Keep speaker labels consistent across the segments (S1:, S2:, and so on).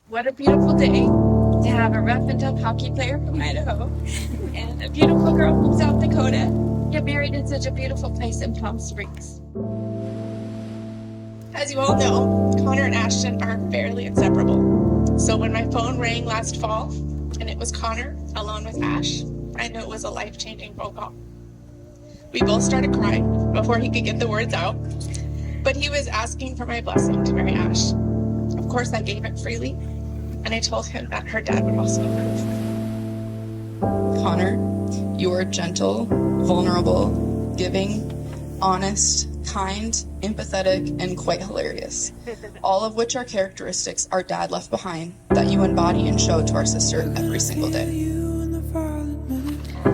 S1: What a beautiful day to have a rough and tough hockey player from Idaho and a beautiful girl from South Dakota get married in such a beautiful place in Palm Springs. As you all know, Connor and Ashtyn are fairly inseparable. So when my phone rang last fall and it was Connor alone with Ash, I knew it was a life-changing phone call. We both started crying before he could get the words out, but he was asking for my blessing to marry Ash. Of course, I gave it freely, and I told him that her dad would also approve.
S2: Connor, you are gentle, vulnerable, giving, honest, kind, empathetic, and quite hilarious. All of which are characteristics our dad left behind that you embody and show to our sister every single day.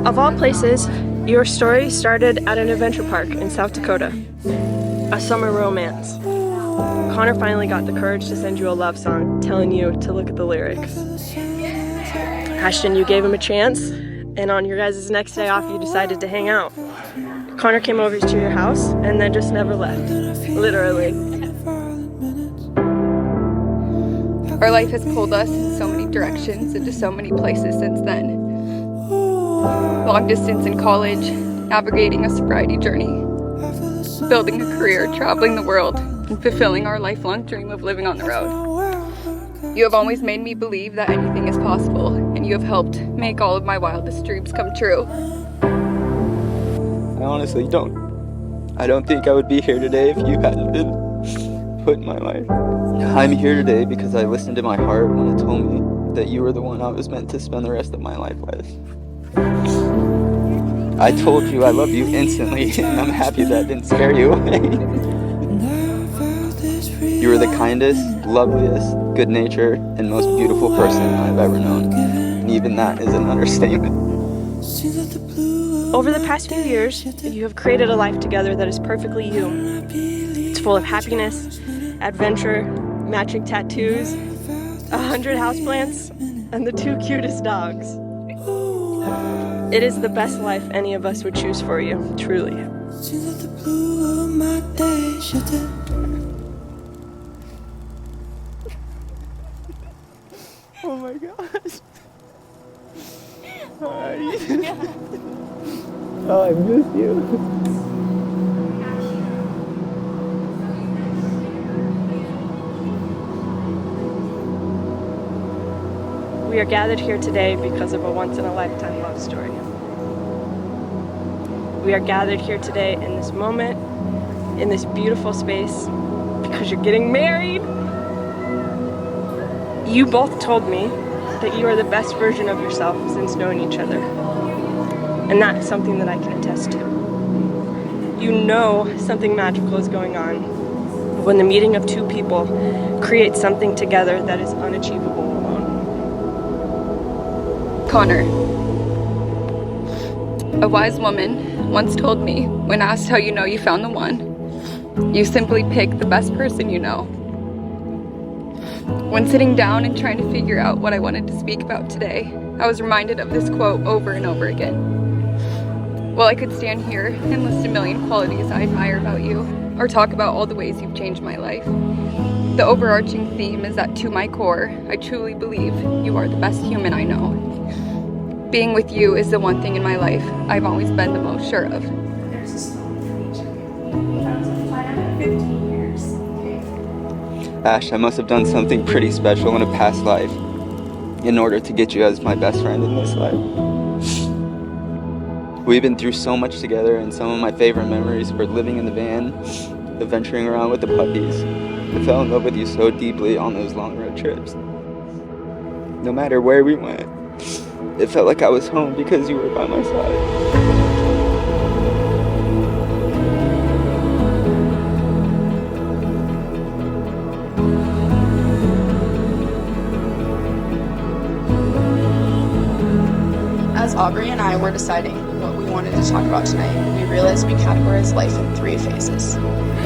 S3: Of all places, your story started at an adventure park in South Dakota. A summer romance. Connor finally got the courage to send you a love song telling you to look at the lyrics. Ashtyn, you gave him a chance, and on your guys' next day off you decided to hang out. Connor came over to your house and then just never left. Literally.
S4: Our life has pulled us in so many directions into so many places since then. Long distance in college, navigating a sobriety journey, building a career, traveling the world, and fulfilling our lifelong dream of living on the road. You have always made me believe that anything is possible, and you have helped make all of my wildest dreams come true.
S5: I honestly don't. I don't think I would be here today if you hadn't been put in my life. I'm here today because I listened to my heart when it told me that you were the one I was meant to spend the rest of my life with. I told you I love you instantly, and I'm happy that didn't scare you away. You are the kindest, loveliest, good-natured, and most beautiful person I've ever known. And even that is an understatement.
S3: Over the past few years, you have created a life together that is perfectly you. It's full of happiness, adventure, matching tattoos, 100 houseplants, and the 2 cutest dogs. It is the best life any of us would choose for you, truly.
S5: Oh my gosh. Hi. Oh, I miss you.
S3: We are gathered here today because of a once-in-a-lifetime love story. We are gathered here today in this moment, in this beautiful space, because you're getting married. You both told me that you are the best version of yourself since knowing each other. And that is something that I can attest to. You know something magical is going on when the meeting of 2 people creates something together that is unachievable alone.
S4: Connor. A wise woman once told me, when asked how you know you found the one, you simply pick the best person you know. When sitting down and trying to figure out what I wanted to speak about today, I was reminded of this quote over and over again. While I could stand here and list a million qualities I admire about you, or talk about all the ways you've changed my life, the overarching theme is that to my core, I truly believe you are the best human I know. Being with you is the one thing in my life I've always been the most sure of.
S1: There's a stone feature. That was a plan of 15 years.
S5: Ash, I must have done something pretty special in a past life in order to get you as my best friend in this life. We've been through so much together, and some of my favorite memories were living in the van, adventuring around with the puppies. I fell in love with you so deeply on those long road trips. No matter where we went, it felt like I was home because you were by my side.
S2: As Aubrey and I were deciding what we wanted to talk about tonight, we realized we categorize life in 3 phases.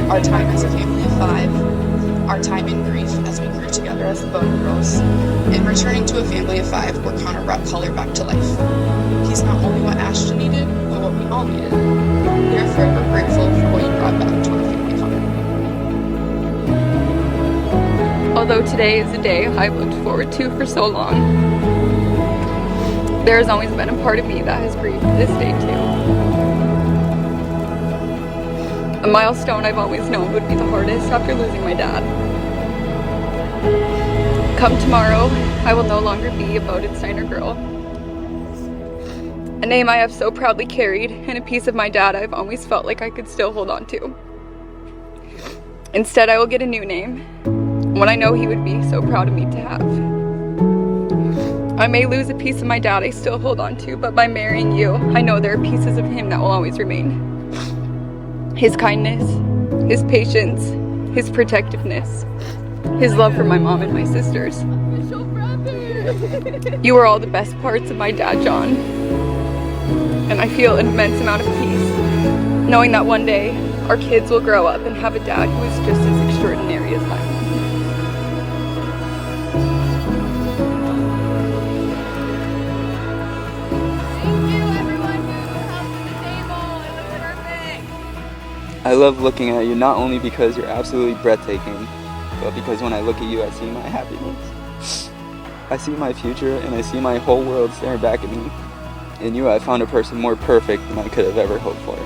S2: Our time as a family of 5, our time in grief as we grew together as the Bone Girls, and returning to a family of 5 where Connor brought color back to life. He's not only what Ashtyn needed, but what we all needed. We are forever grateful for what you brought back to our family, Connor.
S4: Although today is a day I've looked forward to for so long, there has always been a part of me that has grieved this day too. A milestone I've always known would be the hardest after losing my dad. Come tomorrow, I will no longer be a Bodensteiner girl. A name I have so proudly carried, and a piece of my dad I've always felt like I could still hold on to. Instead, I will get a new name, one I know he would be so proud of me to have. I may lose a piece of my dad I still hold on to, but by marrying you, I know there are pieces of him that will always remain. His kindness, his patience, his protectiveness, his love for my mom and my sisters. You are all the best parts of my dad, John. And I feel an immense amount of peace, knowing that one day our kids will grow up and have a dad who is just as extraordinary as mine.
S5: I love looking at you not only because you're absolutely breathtaking, but because when I look at you, I see my happiness. I see my future, and I see my whole world staring back at me. In you, I found a person more perfect than I could have ever hoped for.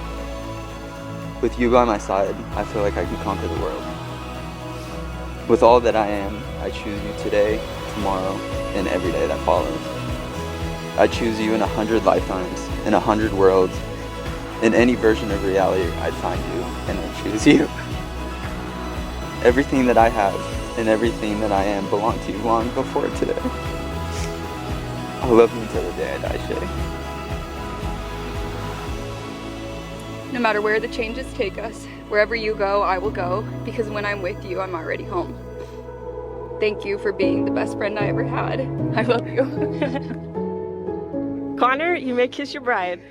S5: With you by my side, I feel like I can conquer the world. With all that I am, I choose you today, tomorrow, and every day that follows. I choose you in 100 lifetimes, in 100 worlds. In any version of reality, I'd find you, and I'd choose you. Everything that I have and everything that I am belonged to you long before today. I love you until the day I die, Shay.
S4: No matter where the changes take us, wherever you go, I will go, because when I'm with you, I'm already home. Thank you for being the best friend I ever had. I love you.
S3: Connor, you may kiss your bride.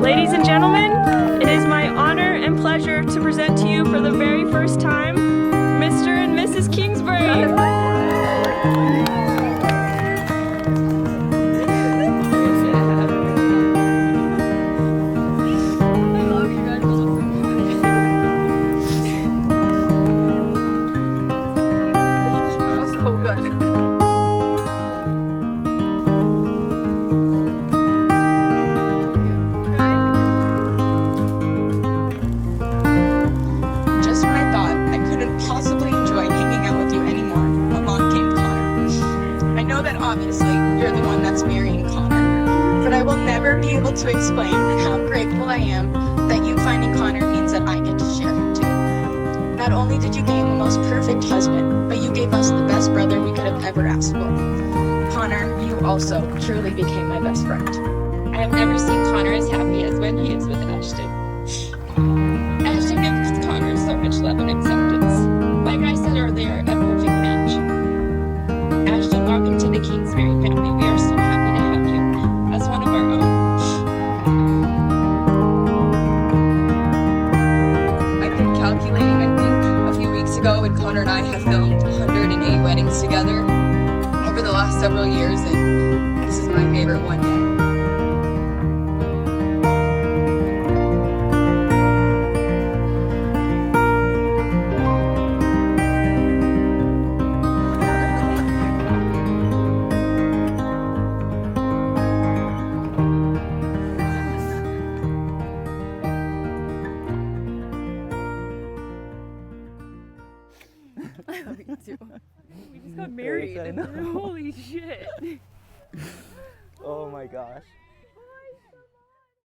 S3: Ladies and gentlemen, it is my honor and pleasure to present to you for the very first time, Mr. and Mrs. Kingsbury.
S2: Just when I thought I couldn't possibly enjoy hanging out with you anymore, along came Connor. I know that obviously you're the one that's marrying Connor, but I will never be able to explain how grateful I am that you finding Connor means that I get to share him too. Not only did you gain the most perfect husband, but you gave us the best brother we could have ever asked for. Connor, you also truly became my best friend.
S1: I have never seen Connor as happy as when he is with Ashtyn. Ashtyn gives Connor so much love and acceptance. Like I said earlier, a perfect match. Ashtyn, welcome to the Kingsbury family. We are so happy to have you as one of our own.
S4: I've been calculating, I think a few weeks ago when Connor and I have filmed 108 weddings together over the last several years, and this is my favorite one yet.
S3: We just got married.
S5: I know.
S3: Holy shit.
S5: Oh my gosh.